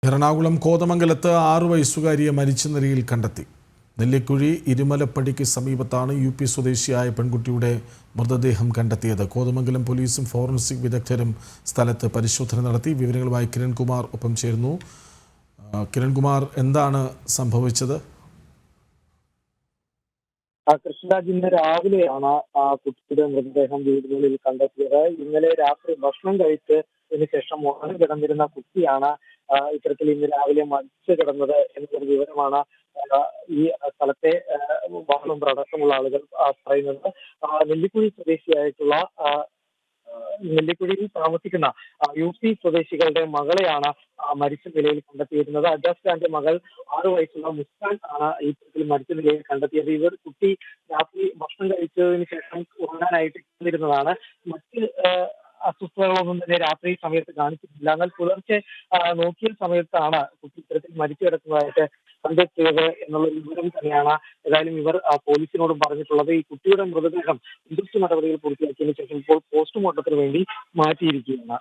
എറണാകുളം കോതമംഗലത്ത് 6 വയസ്സുകാരിയെ മരിച്ച നിലയിൽ കണ്ടെത്തി. നെല്ലിക്കുഴി ഇരുമലപ്പടിക്ക് സമീപത്താണ് UP സ്വദേശിയായ പെൺകുട്ടിയുടെ മൃതദേഹം കണ്ടെത്തിയത്. കോതമംഗലം പോലീസും ഫോറൻസിക് വിദഗ്ധരും സ്ഥലത്ത് പരിശോധന നടത്തി. വിവരങ്ങളുമായി കിരൺകുമാർ ഒപ്പം ചേരുന്നു. കിരൺകുമാർ, എന്താണ് സംഭവിച്ചത്? കൃഷ്ണരാജ്, ഇന്ന് രാവിലെയാണ് കുട്ടിയുടെ മൃതദേഹം വീടിനുള്ളിൽ കണ്ടെത്തിയത്. ഇന്നലെ രാത്രി ഭക്ഷണം കഴിച്ചതിന് ശേഷം ഉറങ്ങി കിടന്നിരുന്ന കുട്ടിയാണ് ഇത്തരത്തിൽ ഇന്ന് രാവിലെ മരിച്ചു കിടന്നത് എന്നൊരു വിവരമാണ് ഈ സ്ഥലത്തെ വാഹന അടക്കമുള്ള ആളുകൾ പറയുന്നത്. നെല്ലിക്കുഴി സ്വദേശിയായിട്ടുള്ള നെല്ലിക്കുഴിയിൽ താമസിക്കുന്ന UP സ്വദേശികളുടെ മകളെയാണ് മരിച്ച നിലയിൽ കണ്ടെത്തിയിരുന്നത്. അജാസ് ഖാന്റെ മകൾ 6 വയസ്സുള്ള മുസ്കാൻ ആണ് ഈ തരത്തിൽ മരിച്ച നിലയിൽ കണ്ടെത്തിയത്. കുട്ടി രാത്രി ഭക്ഷണം കഴിച്ചതിന് ശേഷം ഉറങ്ങാനായിട്ട് ഇരുന്നതാണ്. മറ്റ് അസ്വസ്ഥതകളൊന്നും തന്നെ രാത്രി സമയത്ത് കാണിച്ചിട്ടില്ല. എന്നാൽ പുലർച്ചെ നോക്കിയ സമയത്താണ് കുട്ടി ഇത്തരത്തിൽ മരിച്ചു കിടക്കുന്നതായിട്ട് കണ്ടെത്തിയത് എന്നുള്ള വിവരം തന്നെയാണ് ഏതായാലും ഇവർ പോലീസിനോടും പറഞ്ഞിട്ടുള്ളത്. ഈ കുട്ടിയുടെ മൃതദേഹം ഇൻക്വസ്റ്റ് നടപടികൾ പൂർത്തിയാക്കിയതിനു ശേഷം ഇപ്പോൾ പോസ്റ്റ്മോർട്ടത്തിന് വേണ്ടി മാറ്റിയിരിക്കുകയാണ്.